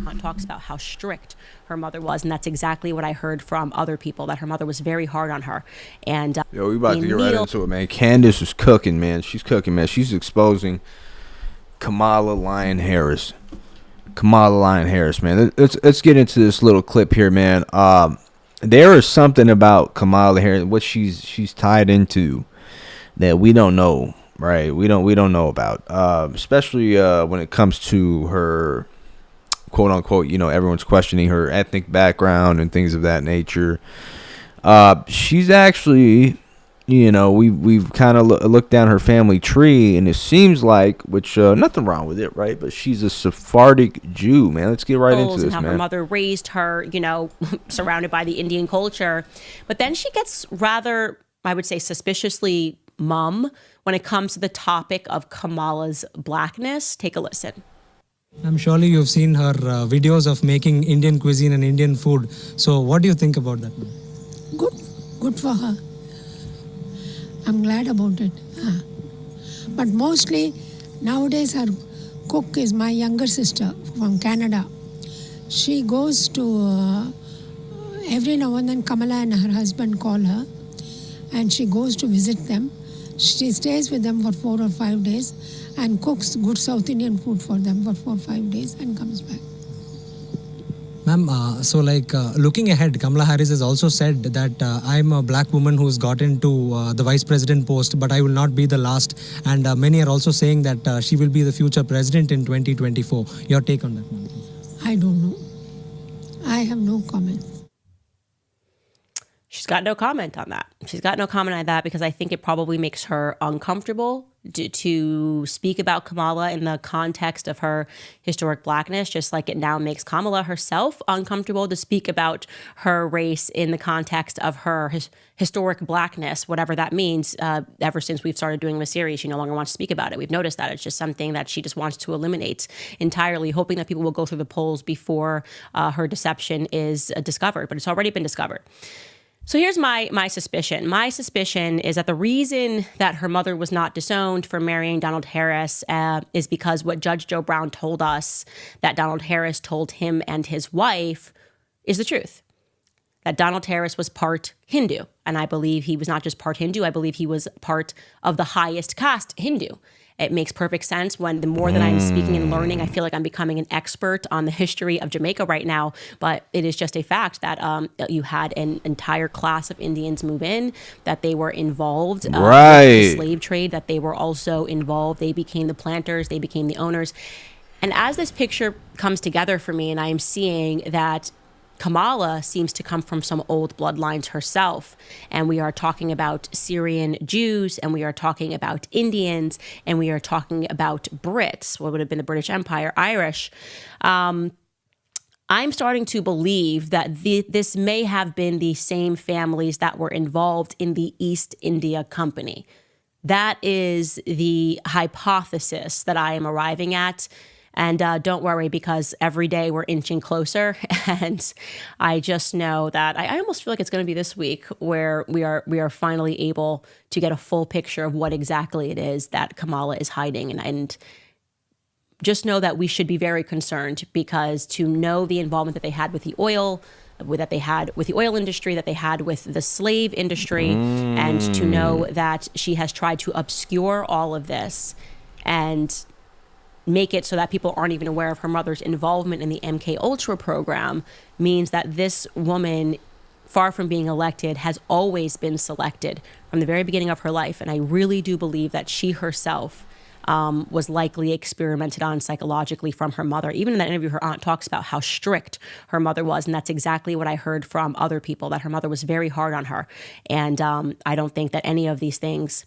aunt talks about how strict her mother was, and that's exactly what I heard from other people, that her mother was very hard on her. And Yo, we about to get right needle into it, man. Candace is cooking, man. She's cooking, man. She's exposing Kamala Lyon Harris. Kamala Lyon Harris, man. Let's get into this little clip here, man. There is something about Kamala Harris, what she's tied into, that we don't know, right? We don't know about, especially when it comes to her, quote unquote. Everyone's questioning her ethnic background and things of that nature. She's actually, we've kind of looked down her family tree, and it seems like, which nothing wrong with it, right? But she's a Sephardic Jew, man. Let's get right into and this, how her man. mother raised her, surrounded by the Indian culture. But then she gets rather, I would say, suspiciously mum when it comes to the topic of Kamala's blackness. Take a listen. I'm surely you've seen her videos of making Indian cuisine and Indian food. So what do you think about that? Good for her. I'm glad about it. But mostly nowadays her cook is my younger sister from Canada. She goes to every now and then Kamala and her husband call her, and she goes to visit them. She stays with them for 4 or 5 days and cooks good South Indian food for them for 4 or 5 days and comes back. Ma'am, looking ahead, Kamala Harris has also said that I'm a black woman who's got into the vice president post, but I will not be the last. And many are also saying that she will be the future president in 2024. Your take on that, ma'am? I don't know. I have no comment. She's got no comment on that. She's got no comment on that because I think it probably makes her uncomfortable to speak about Kamala in the context of her historic blackness, just like it now makes Kamala herself uncomfortable to speak about her race in the context of her historic blackness, whatever that means. Ever since we've started doing the series, she no longer wants to speak about it. We've noticed that it's just something that she just wants to eliminate entirely, hoping that people will go through the polls before her deception is discovered. But it's already been discovered. So here's my suspicion. My suspicion is that the reason that her mother was not disowned for marrying Donald Harris is because what Judge Joe Brown told us that Donald Harris told him and his wife is the truth. That Donald Harris was part Hindu. And I believe he was not just part Hindu. I believe he was part of the highest caste Hindu. It makes perfect sense when the more that I'm speaking and learning, I feel like I'm becoming an expert on the history of Jamaica right now. But it is just a fact that you had an entire class of Indians move in, that they were involved with the slave trade, that they were also involved. They became the planters, they became the owners. And as this picture comes together for me, and I am seeing that Kamala seems to come from some old bloodlines herself. And we are talking about Syrian Jews, and we are talking about Indians, and we are talking about Brits, what would have been the British Empire, Irish. I'm starting to believe that this may have been the same families that were involved in the East India Company. That is the hypothesis that I am arriving at. And don't worry, because every day we're inching closer. And I just know that I almost feel like it's going to be this week where we are finally able to get a full picture of what exactly it is that Kamala is hiding. And just know that we should be very concerned, because to know the involvement that they had with the oil, that they had with the oil industry, that they had with the slave industry, and to know that she has tried to obscure all of this and make it so that people aren't even aware of her mother's involvement in the MK Ultra program, means that this woman, far from being elected, has always been selected from the very beginning of her life. And I really do believe that she herself was likely experimented on psychologically from her mother. Even in that interview, her aunt talks about how strict her mother was. And that's exactly what I heard from other people, that her mother was very hard on her. And I don't think that any of these things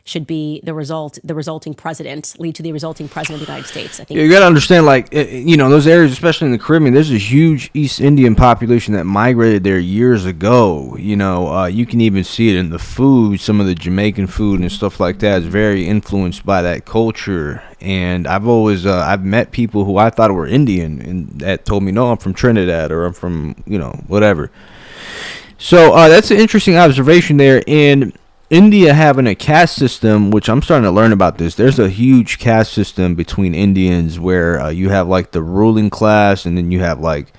should be the resulting president, lead to the resulting president of the United States. I think you got to understand, those areas, especially in the Caribbean, there's a huge East Indian population that migrated there years ago. You can even see it in the food. Some of the Jamaican food and stuff like that is very influenced by that culture. And I've met people who I thought were Indian and that told me, no, I'm from Trinidad, or I'm from, whatever. So that's an interesting observation there. And India having a caste system, which I'm starting to learn about this. There's a huge caste system between Indians where you have like the ruling class, and then you have like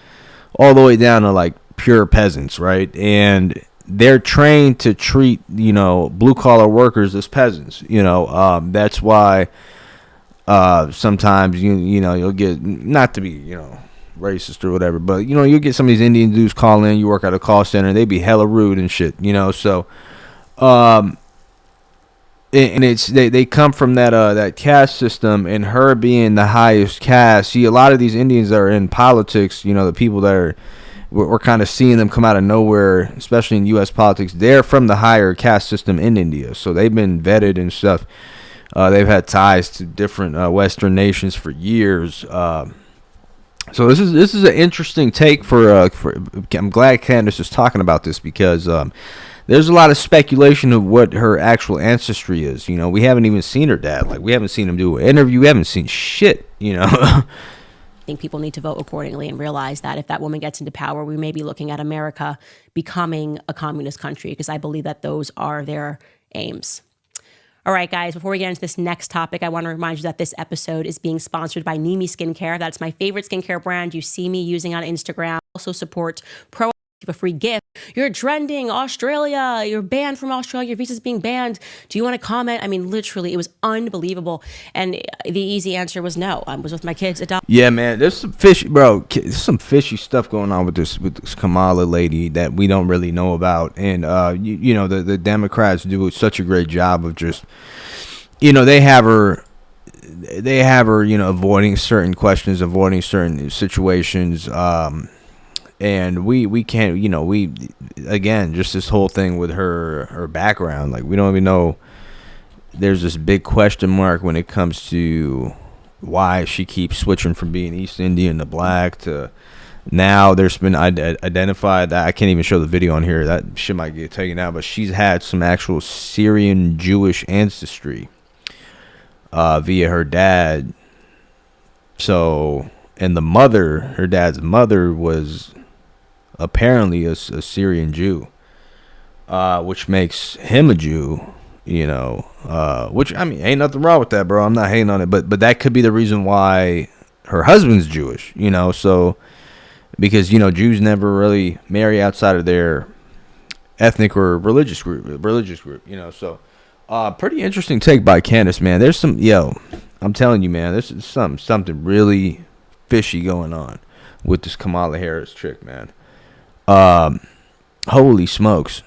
all the way down to like pure peasants, right? And they're trained to treat, blue collar workers as peasants. That's why sometimes you'll get, not to be racist or whatever, but you'll get some of these Indian dudes call in. You work at a call center, they be hella rude and shit. So. And it's they come from that caste system, and her being the highest caste. See, a lot of these Indians that are in politics, the people that are, we're kind of seeing them come out of nowhere, especially in U.S. politics. They're from the higher caste system in India, so they've been vetted and stuff. They've had ties to different Western nations for years. So this is an interesting take for. I'm glad Candace is talking about this because. There's a lot of speculation of what her actual ancestry is. We haven't even seen her dad. Like, we haven't seen him do an interview. We haven't seen shit, I think people need to vote accordingly and realize that if that woman gets into power, we may be looking at America becoming a communist country, because I believe that those are their aims. All right, guys, before we get into this next topic, I want to remind you that this episode is being sponsored by Nimi Skincare. That's my favorite skincare brand you see me using on Instagram. Also support Pro. A free gift. You're trending Australia. You're banned from Australia. Your visa's being banned. Do you want to comment? I mean, literally, it was unbelievable. And the easy answer was no. I was with my kids. Yeah, man. There's some fishy, bro. There's some fishy stuff going on with this Kamala lady that we don't really know about. And the Democrats do such a great job of just, they have her, avoiding certain questions, avoiding certain situations. And we can't, again, just this whole thing with her background, like, we don't even know. There's this big question mark when it comes to why she keeps switching from being East Indian to black to now. There's been identified that I can't even show the video on here. That shit might get taken out, but she's had some actual Syrian Jewish ancestry via her dad. So, and her dad's mother was apparently a Syrian Jew, which makes him a Jew, which, I mean, ain't nothing wrong with that, bro. I'm not hating on it, but that could be the reason why her husband's Jewish, so, because, Jews never really marry outside of their ethnic or religious group, so, pretty interesting take by Candace, man. There's some, I'm telling you, man, there's something really fishy going on with this Kamala Harris chick, man. Holy smokes.